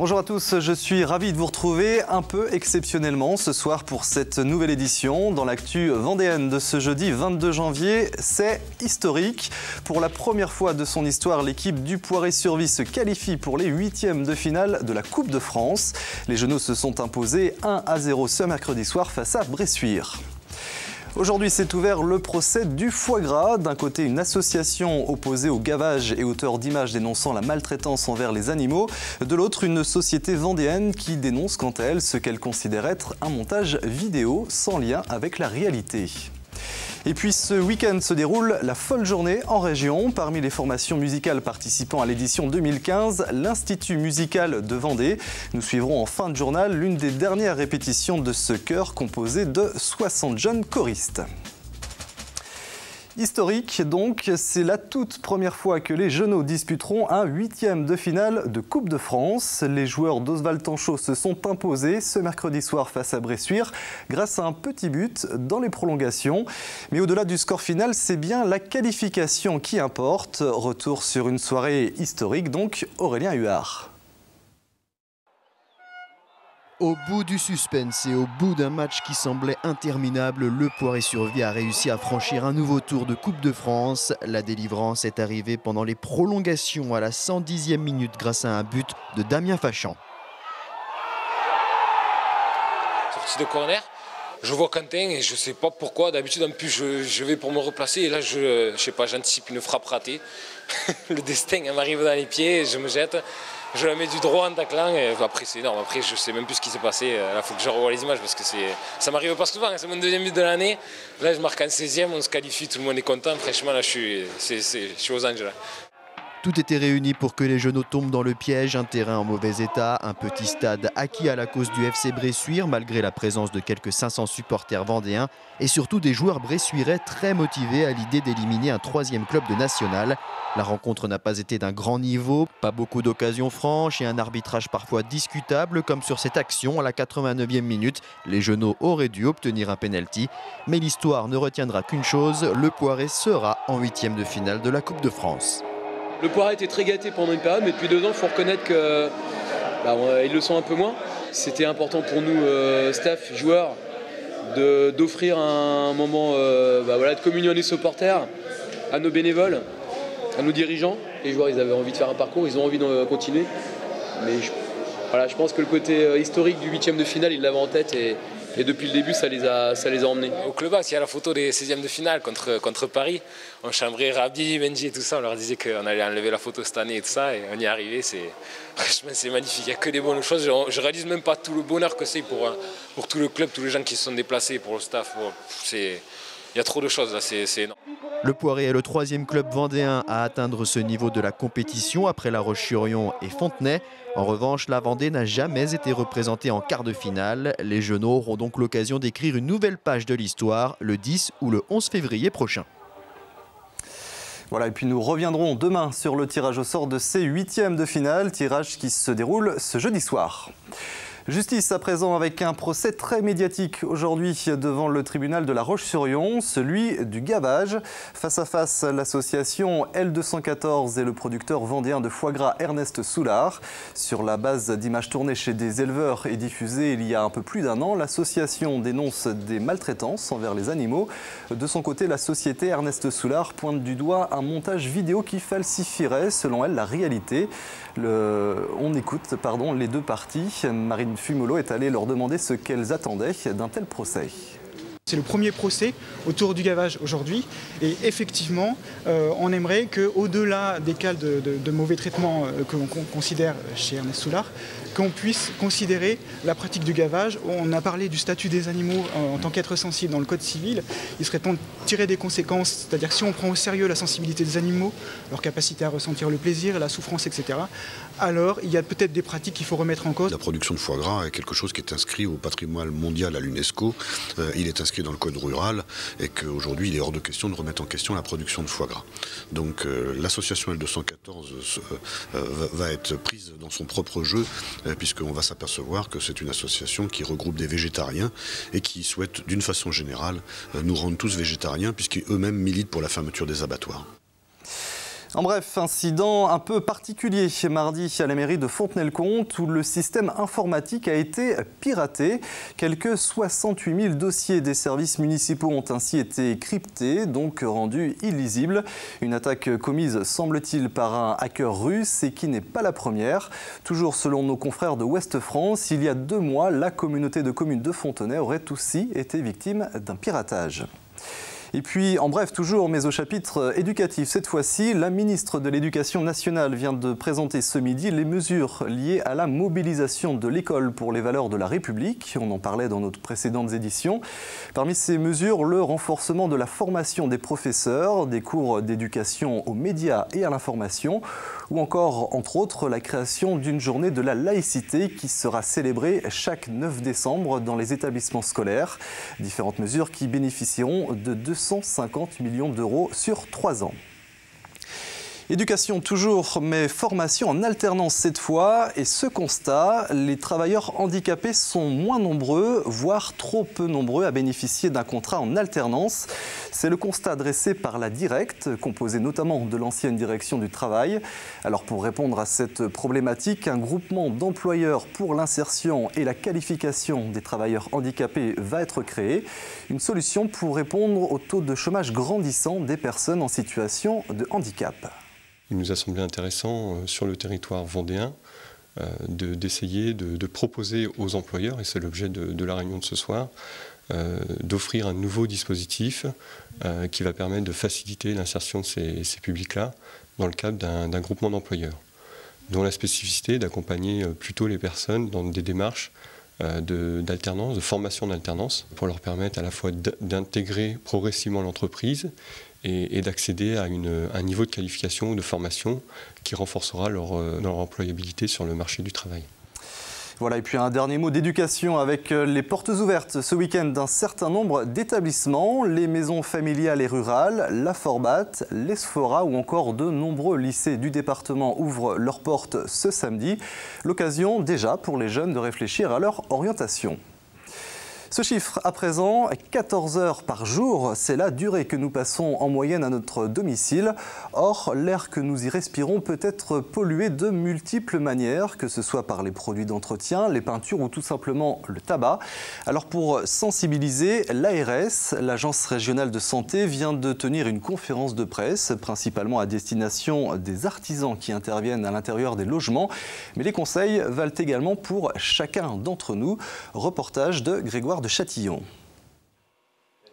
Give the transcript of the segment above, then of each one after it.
Bonjour à tous, je suis ravi de vous retrouver un peu exceptionnellement ce soir pour cette nouvelle édition. Dans l'actu vendéenne de ce jeudi 22 janvier, c'est historique. Pour la première fois de son histoire, l'équipe du Poiré-sur-Vie se qualifie pour les huitièmes de finale de la Coupe de France. Les Genoux se sont imposés 1-0 ce mercredi soir face à Bressuire. Aujourd'hui s'est ouvert le procès du foie gras. D'un côté, une association opposée au gavage et auteur d'images dénonçant la maltraitance envers les animaux. De l'autre, une société vendéenne qui dénonce quant à elle ce qu'elle considère être un montage vidéo sans lien avec la réalité. Et puis ce week-end se déroule la folle journée en région. Parmi les formations musicales participant à l'édition 2015, l'Institut musical de Vendée. Nous suivrons en fin de journal l'une des dernières répétitions de ce chœur composé de 60 jeunes choristes. Historique donc, c'est la toute première fois que les Genoux disputeront un huitième de finale de Coupe de France. Les joueurs d'Oswald Tanchot se sont imposés ce mercredi soir face à Bressuire grâce à un petit but dans les prolongations. Mais au-delà du score final, c'est bien la qualification qui importe. Retour sur une soirée historique donc, Aurélien Huard. Au bout du suspense et au bout d'un match qui semblait interminable, le Poiré-sur-Vie a réussi à franchir un nouveau tour de Coupe de France. La délivrance est arrivée pendant les prolongations à la 110e minute grâce à un but de Damien Fachan. Sortie de corner, je vois Quentin et je ne sais pas pourquoi. D'habitude, en plus, je vais pour me replacer et là, je sais pas, j'anticipe une frappe ratée. Le destin m'arrive dans les pieds, je me jette. Je la mets du droit en taclant et après c'est énorme. Après je sais même plus ce qui s'est passé. Là il faut que je revoie les images parce que ça m'arrive pas souvent. C'est mon deuxième but de l'année. Là je marque en 16e, on se qualifie, tout le monde est content. Franchement là je suis aux anges là. Tout était réuni pour que les Genoux tombent dans le piège, un terrain en mauvais état, un petit stade acquis à la cause du FC Bressuire malgré la présence de quelques 500 supporters vendéens et surtout des joueurs bressuirais très motivés à l'idée d'éliminer un troisième club de national. La rencontre n'a pas été d'un grand niveau, pas beaucoup d'occasions franches et un arbitrage parfois discutable comme sur cette action à la 89e minute. Les Genoux auraient dû obtenir un penalty, mais l'histoire ne retiendra qu'une chose, le Poiré sera en huitième de finale de la Coupe de France. Le Poiré était très gâté pendant une période, mais depuis 2 ans, il faut reconnaître qu'ils le sont un peu moins. C'était important pour nous, staff, joueurs, d'offrir un moment de communion des supporters, à nos bénévoles, à nos dirigeants. Les joueurs, ils avaient envie de faire un parcours, ils ont envie de continuer. Mais je pense que le côté historique du huitième de finale, ils l'avaient en tête et depuis le début, ça les a emmenés. Au club, il y a la photo des 16e de finale contre Paris. On chambrait Rabi, Benji et tout ça. On leur disait qu'on allait enlever la photo cette année et tout ça. Et on y est arrivé. C'est magnifique. Il n'y a que des bonnes choses. Je ne réalise même pas tout le bonheur que c'est pour tout le club, tous les gens qui se sont déplacés, pour le staff. Il y a trop de choses là, c'est énorme. Le Poiré est le troisième club vendéen à atteindre ce niveau de la compétition après La Roche-sur-Yon et Fontenay. En revanche, la Vendée n'a jamais été représentée en quart de finale. Les Genoux auront donc l'occasion d'écrire une nouvelle page de l'histoire le 10 ou le 11 février prochain. Voilà, et puis nous reviendrons demain sur le tirage au sort de ces huitièmes de finale, tirage qui se déroule ce jeudi soir. Justice à présent avec un procès très médiatique aujourd'hui devant le tribunal de La Roche-sur-Yon, celui du gavage. Face à face, l'association L214 et le producteur vendéen de foie gras Ernest Soulard. Sur la base d'images tournées chez des éleveurs et diffusées il y a un peu plus d'1 an, l'association dénonce des maltraitances envers les animaux. De son côté, la société Ernest Soulard pointe du doigt un montage vidéo qui falsifierait, selon elle, la réalité. On écoute les deux parties. Marine Fumolo est allée leur demander ce qu'elles attendaient d'un tel procès. C'est le premier procès autour du gavage aujourd'hui et effectivement on aimerait qu'au-delà des cas de mauvais traitement que l'on considère chez Ernest Soulard, qu'on puisse considérer la pratique du gavage. On a parlé du statut des animaux en tant qu'être sensible dans le code civil. Il serait temps de tirer des conséquences, c'est-à-dire que si on prend au sérieux la sensibilité des animaux, leur capacité à ressentir le plaisir, la souffrance, etc., alors il y a peut-être des pratiques qu'il faut remettre en cause. La production de foie gras est quelque chose qui est inscrit au patrimoine mondial à l'UNESCO. Il est inscrit dans le code rural et qu'aujourd'hui il est hors de question de remettre en question la production de foie gras. Donc l'association L214 va être prise dans son propre jeu puisqu'on va s'apercevoir que c'est une association qui regroupe des végétariens et qui souhaite d'une façon générale nous rendre tous végétariens puisqu'eux-mêmes militent pour la fermeture des abattoirs. En bref, incident un peu particulier mardi à la mairie de Fontenay-le-Comte où le système informatique a été piraté. Quelques 68 000 dossiers des services municipaux ont ainsi été cryptés, donc rendus illisibles. Une attaque commise, semble-t-il, par un hacker russe et qui n'est pas la première. Toujours selon nos confrères de Ouest France, il y a 2 mois, la communauté de communes de Fontenay aurait aussi été victime d'un piratage. Et puis, en bref, toujours, mais au chapitre éducatif, cette fois-ci, la ministre de l'Éducation nationale vient de présenter ce midi les mesures liées à la mobilisation de l'école pour les valeurs de la République. On en parlait dans nos précédentes éditions. Parmi ces mesures, le renforcement de la formation des professeurs, des cours d'éducation aux médias et à l'information, ou encore, entre autres, la création d'une journée de la laïcité qui sera célébrée chaque 9 décembre dans les établissements scolaires. Différentes mesures qui bénéficieront de 250 millions d'euros sur 3 ans. Éducation toujours, mais formation en alternance cette fois. Et ce constat, les travailleurs handicapés sont moins nombreux, voire trop peu nombreux à bénéficier d'un contrat en alternance. C'est le constat dressé par la Directe, composée notamment de l'ancienne direction du travail. Alors pour répondre à cette problématique, un groupement d'employeurs pour l'insertion et la qualification des travailleurs handicapés va être créé. Une solution pour répondre au taux de chômage grandissant des personnes en situation de handicap. Il nous a semblé intéressant sur le territoire vendéen d'essayer de proposer aux employeurs, et c'est l'objet de la réunion de ce soir, d'offrir un nouveau dispositif qui va permettre de faciliter l'insertion de ces publics-là dans le cadre d'un groupement d'employeurs, dont la spécificité est d'accompagner plutôt les personnes dans des démarches d'alternance, de formation d'alternance, pour leur permettre à la fois d'intégrer progressivement l'entreprise et d'accéder à un niveau de qualification ou de formation qui renforcera leur employabilité sur le marché du travail. Voilà, et puis un dernier mot d'éducation avec les portes ouvertes ce week-end d'un certain nombre d'établissements, les maisons familiales et rurales, la Forbat, l'Esfora ou encore de nombreux lycées du département ouvrent leurs portes ce samedi. L'occasion déjà pour les jeunes de réfléchir à leur orientation. Ce chiffre, à présent, 14 heures par jour, c'est la durée que nous passons en moyenne à notre domicile. Or, l'air que nous y respirons peut être pollué de multiples manières, que ce soit par les produits d'entretien, les peintures ou tout simplement le tabac. Alors pour sensibiliser, l'ARS, l'Agence régionale de santé, vient de tenir une conférence de presse, principalement à destination des artisans qui interviennent à l'intérieur des logements. Mais les conseils valent également pour chacun d'entre nous. Reportage de Grégoire de Châtillon.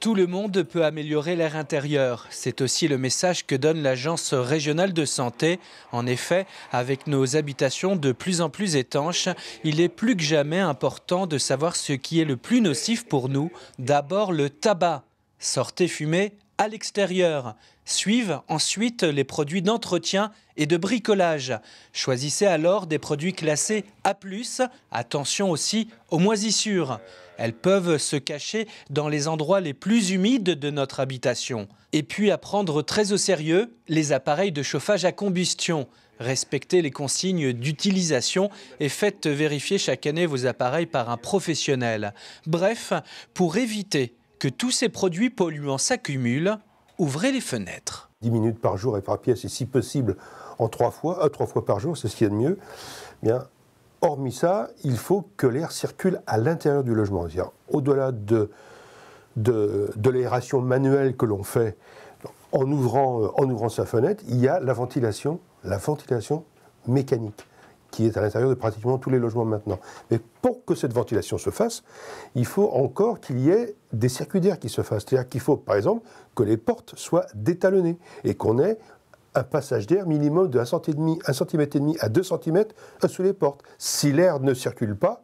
Tout le monde peut améliorer l'air intérieur. C'est aussi le message que donne l'Agence régionale de santé. En effet, avec nos habitations de plus en plus étanches, il est plus que jamais important de savoir ce qui est le plus nocif pour nous. D'abord le tabac. Sortez fumer à l'extérieur. Suivent ensuite les produits d'entretien et de bricolage. Choisissez alors des produits classés A+. Attention aussi aux moisissures. Elles peuvent se cacher dans les endroits les plus humides de notre habitation. Et puis à prendre très au sérieux, les appareils de chauffage à combustion. Respectez les consignes d'utilisation et faites vérifier chaque année vos appareils par un professionnel. Bref, pour éviter que tous ces produits polluants s'accumulent, ouvrez les fenêtres. 10 minutes par jour et par pièce, et si possible en 3 fois par jour, c'est ce qu'il y a de mieux. Bien, hormis ça, il faut que l'air circule à l'intérieur du logement. C'est-à-dire, au-delà de l'aération manuelle que l'on fait en ouvrant sa fenêtre, il y a la ventilation mécanique, qui est à l'intérieur de pratiquement tous les logements maintenant. Mais pour que cette ventilation se fasse, il faut encore qu'il y ait des circuits d'air qui se fassent. C'est-à-dire qu'il faut, par exemple, que les portes soient détalonnées et qu'on ait un passage d'air minimum de 1,5 cm à 2 cm sous les portes. Si l'air ne circule pas,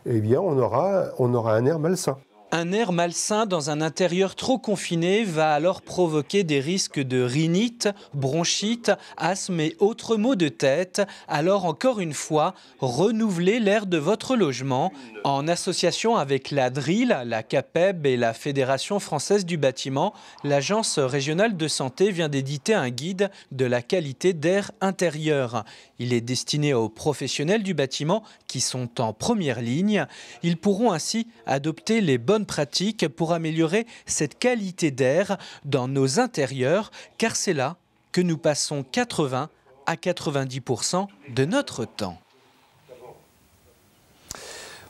eh bien on aura un air malsain. Un air malsain dans un intérieur trop confiné va alors provoquer des risques de rhinite, bronchite, asthme et autres maux de tête. Alors encore une fois, renouvelez l'air de votre logement en association avec la DRIL, la CAPEB et la Fédération française du bâtiment. L'Agence régionale de santé vient d'éditer un guide de la qualité d'air intérieur. Il est destiné aux professionnels du bâtiment qui sont en première ligne. Ils pourront ainsi adopter les bonnes pratiques pour améliorer cette qualité d'air dans nos intérieurs, car c'est là que nous passons 80 à 90% de notre temps.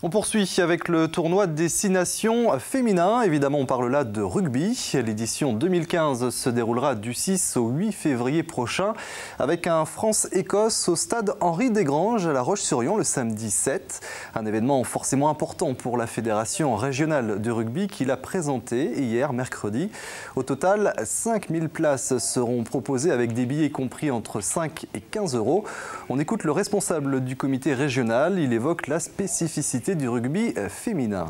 On poursuit avec le tournoi Destination féminin. Évidemment, on parle là de rugby. L'édition 2015 se déroulera du 6 au 8 février prochain avec un France-Écosse au stade Henri Desgranges à La Roche-sur-Yon le samedi 7. Un événement forcément important pour la Fédération régionale de rugby qui l'a présenté hier mercredi. Au total, 5000 places seront proposées avec des billets compris entre 5 et 15 €. On écoute le responsable du comité régional. Il évoque la spécificité du rugby féminin.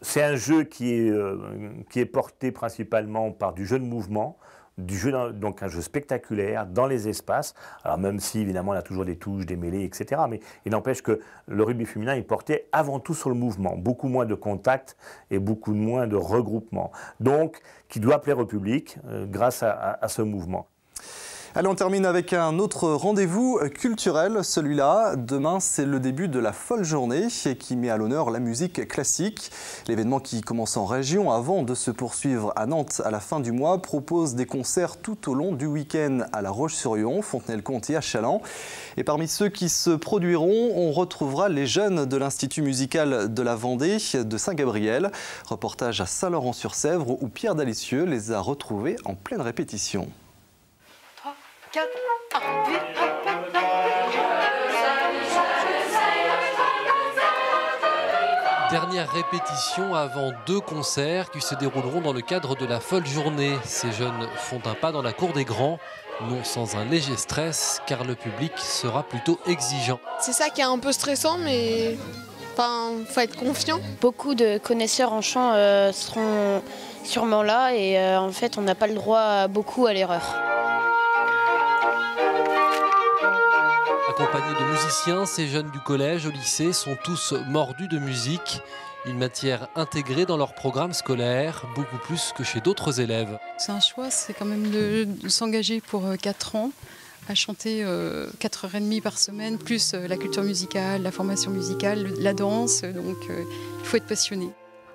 C'est un jeu qui est porté principalement par du jeu de mouvement, donc un jeu spectaculaire dans les espaces. Alors même si évidemment il y a toujours des touches, des mêlées, etc. Mais il n'empêche que le rugby féminin est porté avant tout sur le mouvement, beaucoup moins de contact et beaucoup moins de regroupement. Donc qui doit plaire au public grâce à ce mouvement. Allez, on termine avec un autre rendez-vous culturel, celui-là. Demain, c'est le début de la folle journée qui met à l'honneur la musique classique. L'événement qui commence en région avant de se poursuivre à Nantes à la fin du mois propose des concerts tout au long du week-end à La Roche-sur-Yon, Fontenay-le-Comte et à Challans. Et parmi ceux qui se produiront, on retrouvera les jeunes de l'Institut musical de la Vendée de Saint-Gabriel. Reportage à Saint-Laurent-sur-Sèvre où Pierre Dalicieux les a retrouvés en pleine répétition. 4, 1, 8, Dernière répétition avant 2 concerts qui se dérouleront dans le cadre de la folle journée. Ces jeunes font un pas dans la cour des grands, non sans un léger stress, car le public sera plutôt exigeant. C'est ça qui est un peu stressant, mais faut être confiant. Beaucoup de connaisseurs en chant seront sûrement là et en fait on n'a pas le droit beaucoup à l'erreur. Accompagnés de musiciens, ces jeunes du collège au lycée sont tous mordus de musique, une matière intégrée dans leur programme scolaire, beaucoup plus que chez d'autres élèves. C'est un choix, c'est quand même de s'engager pour 4 ans à chanter 4h30 par semaine, plus la culture musicale, la formation musicale, la danse, donc il faut être passionné.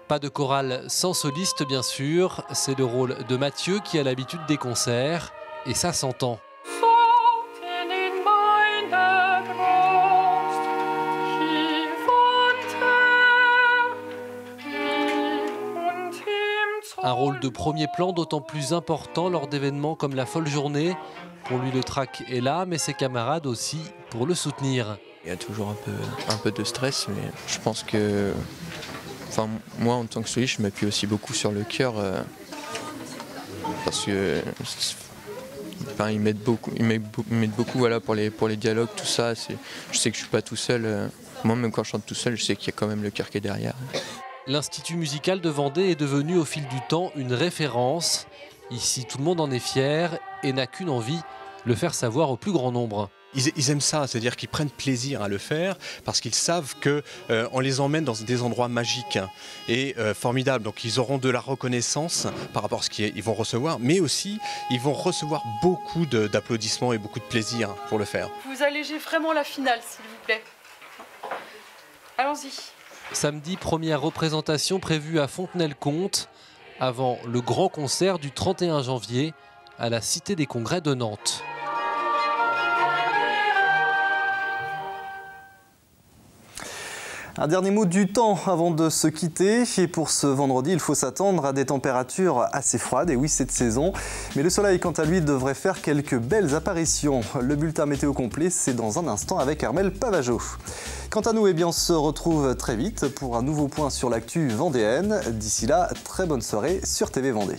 Pas de chorale sans soliste bien sûr, c'est le rôle de Mathieu qui a l'habitude des concerts, et ça s'entend. Un rôle de premier plan d'autant plus important lors d'événements comme la folle journée. Pour lui, le trac est là, mais ses camarades aussi pour le soutenir. Il y a toujours un peu de stress, mais je pense que, moi en tant que soliste, je m'appuie aussi beaucoup sur le chœur parce que ils m'aident beaucoup voilà, pour les dialogues, tout ça. Je sais que je suis pas tout seul. Moi, même quand je chante tout seul, je sais qu'il y a quand même le chœur qui est derrière. L'Institut musical de Vendée est devenu au fil du temps une référence. Ici, tout le monde en est fier et n'a qu'une envie, le faire savoir au plus grand nombre. Ils aiment ça, c'est-à-dire qu'ils prennent plaisir à le faire parce qu'ils savent qu'on les emmène dans des endroits magiques et formidables. Donc ils auront de la reconnaissance par rapport à ce qu'ils vont recevoir, mais aussi ils vont recevoir beaucoup d'applaudissements et beaucoup de plaisir pour le faire. Vous allégez vraiment la finale, s'il vous plaît. Allons-y. Samedi, première représentation prévue à Fontenay-le-Comte, avant le grand concert du 31 janvier à la Cité des Congrès de Nantes. Un dernier mot du temps avant de se quitter. Et pour ce vendredi, il faut s'attendre à des températures assez froides. Et oui, c'est de saison. Mais le soleil, quant à lui, devrait faire quelques belles apparitions. Le bulletin météo complet, c'est dans un instant avec Armel Pavageau. Quant à nous, on se retrouve très vite pour un nouveau point sur l'actu vendéenne. D'ici là, très bonne soirée sur TV Vendée.